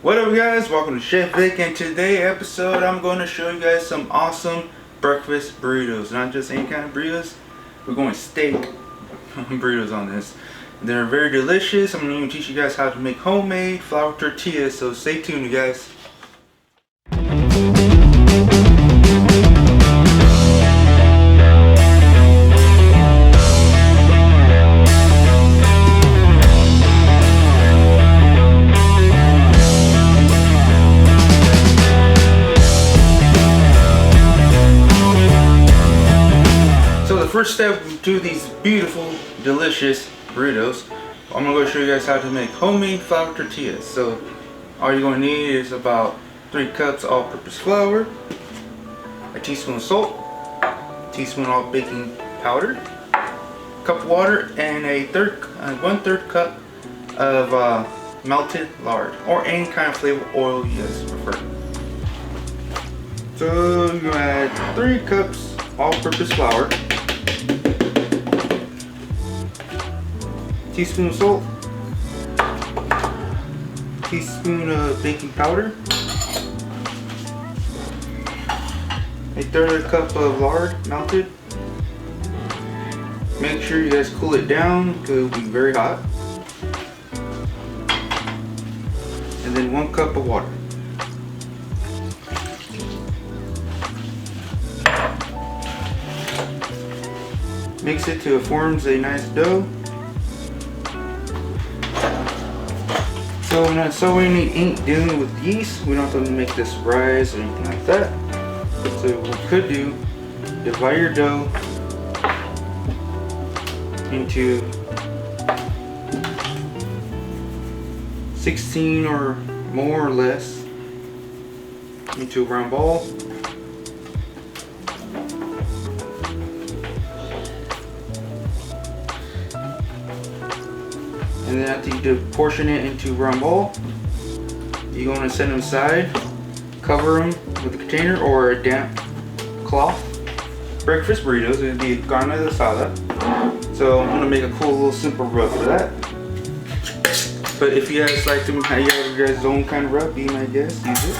What up guys, welcome to Chef Vic, and today episode I'm going to show you guys some awesome breakfast burritos. Not just any kind of burritos, we're going steak burritos on this. They're very delicious. I'm going to teach you guys how to make homemade flour tortillas, so stay tuned you guys. First step to these beautiful, delicious burritos, I'm going to show you guys how to make homemade flour tortillas. So all you're going to need is about 3 cups all-purpose flour, a teaspoon of salt, a teaspoon of baking powder, a cup of water, and a 1/3 cup of melted lard or any kind of flavor oil you guys prefer. So you're going to add 3 cups all-purpose flour, teaspoon of salt, teaspoon of baking powder, a 1/3 cup of lard melted. Make sure you guys cool it down because it will be very hot. And then 1 cup of water. Mix it till it forms a nice dough. So we ain't dealing with yeast. We don't have to make this rise or anything like that. So what we could do, divide your dough into 16 or more or less into a round ball. And then after you portion it into round ball, you're going to set them aside, cover them with a container or a damp cloth. Breakfast burritos, it would be Carne Asada. So I'm going to make a cool little simple rub for that. But if you guys like to have your guys' own kind of rub, be my guest, use it.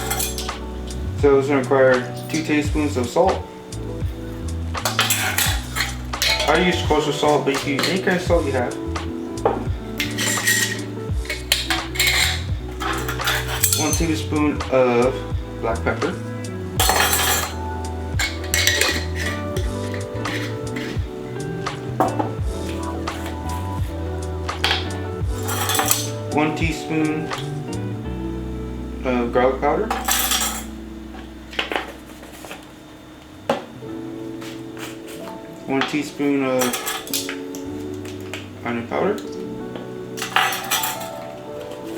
So it's going to require 2 tablespoons of salt. I use kosher salt, but you can use any kind of salt you have. 1 tablespoon of black pepper, 1 teaspoon of garlic powder, 1 teaspoon of onion powder.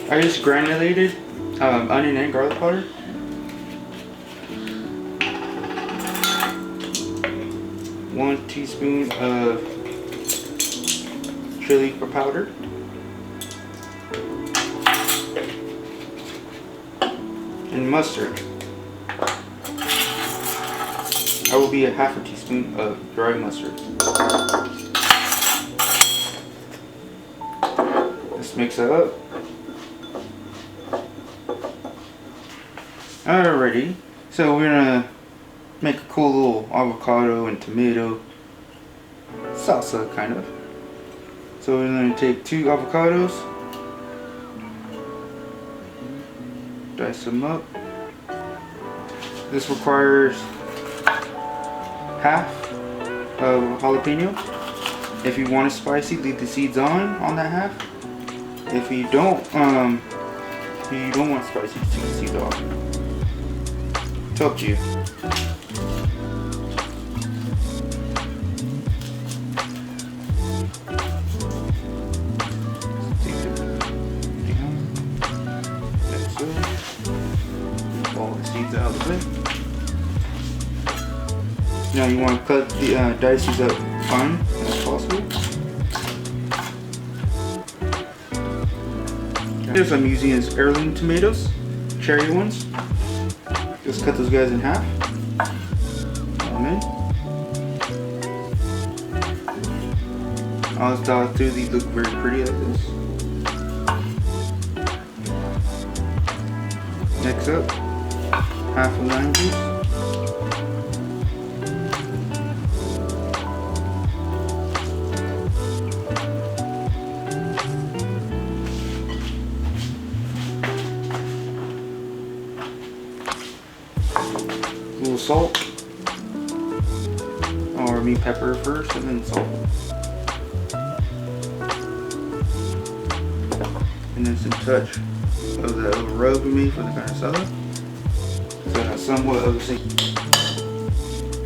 I use granulated onion and garlic powder. 1 teaspoon of chili powder. And mustard. I will be a 1/2 teaspoon of dry mustard. Let's mix it up. Alrighty, so we're gonna make a cool little avocado and tomato salsa kind of. So we're gonna take 2 avocados, dice them up. This requires 1/2 of jalapeno. If you want it spicy, leave the seeds on that 1/2. If you don't want spicy, take the seeds off. It's up to you. All the seeds out of it. Now you want to cut the dice these up fine as possible. Here's I'm using is heirloom tomatoes, cherry ones. Just cut those guys in half. I'll dot through these, look very pretty like this. Next up, half a lime juice. A little salt, or pepper first and then salt. And then some touch of the little rub we made for the carne asada. So it has somewhat of a sink.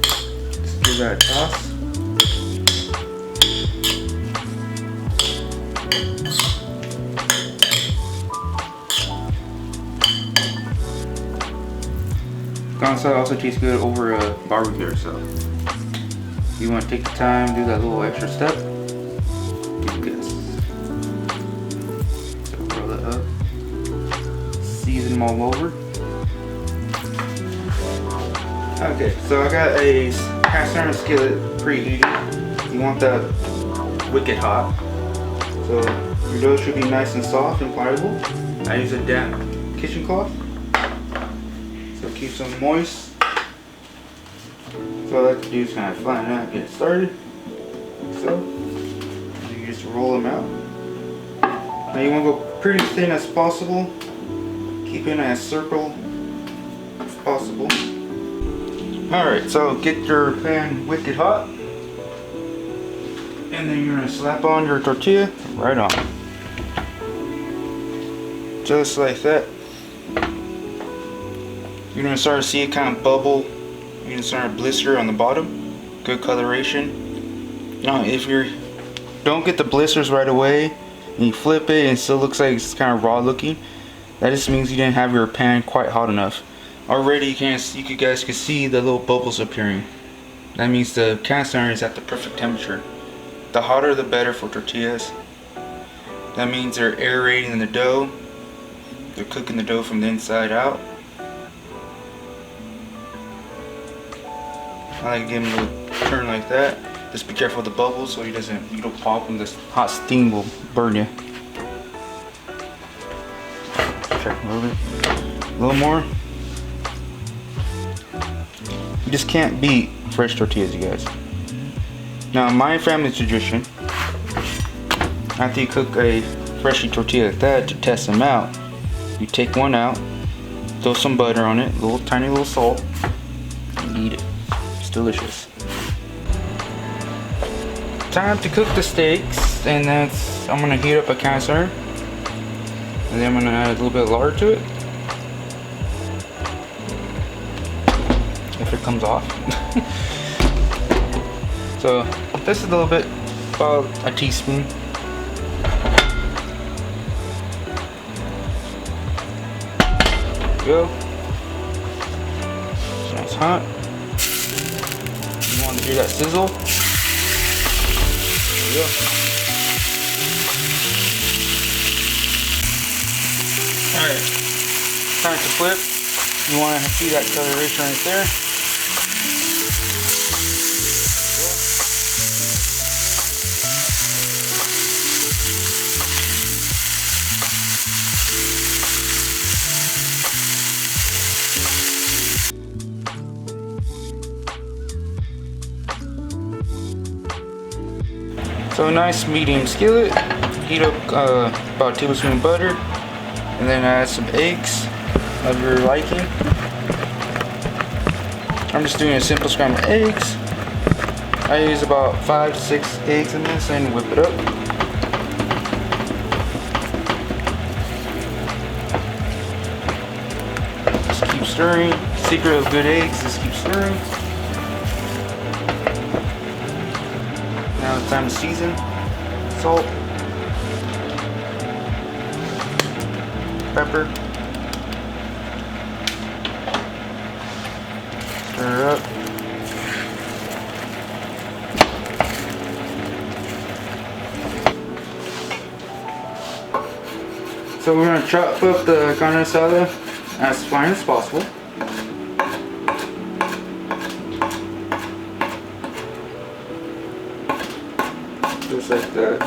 Just give that a toss. Carne asada also tastes good over a barbecue, so if you want to take the time, do that little extra step, do this. So roll it up, season them all over. Okay, so I got a cast iron skillet preheated. You want that wicked hot, so your dough should be nice and soft and pliable. I use a damp kitchen cloth, so keeps them moist. So all I like to do is kind of flatten out, get it started. So you just roll them out. Now you want to go pretty thin as possible. Keep it in a circle as possible. Alright, so get your pan wicked hot. And then you're going to slap on your tortilla right on. Just like that. You're going to start to see it kind of bubble. You're going to start to blister on the bottom. Good coloration. Now if you don't get the blisters right away and you flip it and it still looks like it's kind of raw looking, that just means you didn't have your pan quite hot enough. Already you guys can see the little bubbles appearing. That means the cast iron is at the perfect temperature. The hotter the better for tortillas. That means they're aerating the dough. They're cooking the dough from the inside out. I like to give him a little turn like that. Just be careful with the bubbles so you don't pop and this hot steam will burn you. Check a little bit. A little more. You just can't beat fresh tortillas, you guys. Now, my family tradition, after you cook a freshly tortilla like that, to test them out, you take one out, throw some butter on it, tiny little salt, and eat it. It's delicious. Time to cook the steaks, and I'm gonna heat up a cast iron, and then I'm gonna add a little bit of lard to it. If it comes off. So this is a little bit, about a teaspoon. There we go. So it's hot. You want to hear that sizzle? There we go. Alright, time to flip. You want to see that coloration right there. So a nice medium skillet, heat up about a tablespoon of butter, and then add some eggs of your liking. I'm just doing a simple scrambled eggs. I use about 5 to 6 eggs in this and whip it up. Just keep stirring. Secret of good eggs, just keep stirring. Now it's time to season. Salt, pepper, stir it up. So we're going to chop up the carne asada as fine as possible. Just like that.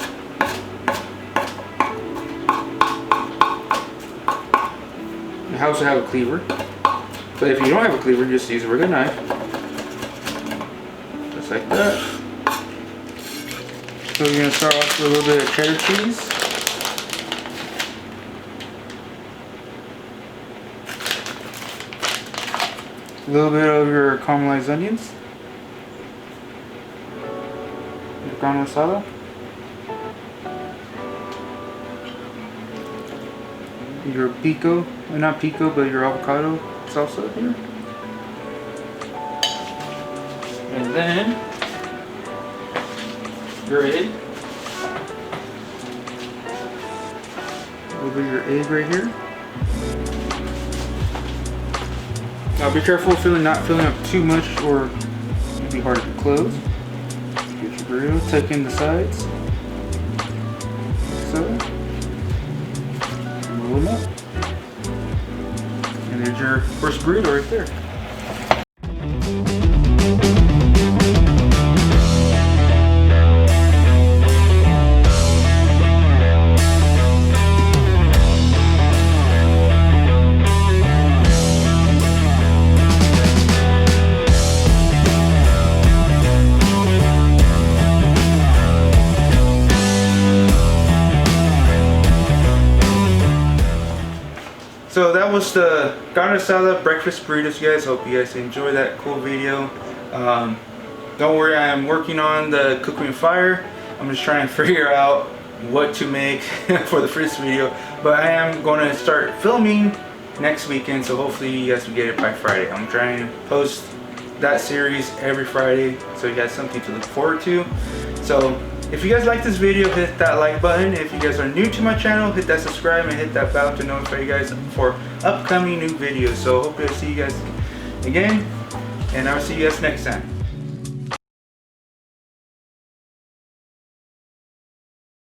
I also have a cleaver, but if you don't have a cleaver, just use a regular knife, just like that. So we're gonna start off with a little bit of cheddar cheese. A little bit of your caramelized onions. Your Carne Asada. Your pico, not pico, but your avocado salsa here. And then your egg. A little bit of your egg right here. Now be careful not filling up too much or it'll be harder to close. Get your burrito, tuck in the sides. So, roll them up. And there's your first burrito right there. So that was the Carne Asada breakfast burritos, guys. Hope you guys enjoyed that cool video. Don't worry, I am working on the Cook with Fire. I'm just trying to figure out what to make for the first video. But I am going to start filming next weekend, so hopefully you guys will get it by Friday. I'm trying to post that series every Friday, so you guys have something to look forward to. So if you guys like this video, hit that like button. If you guys are new to my channel, hit that subscribe and hit that bell to notify you guys for upcoming new videos. So hope to see you guys again, and I'll see you guys next time.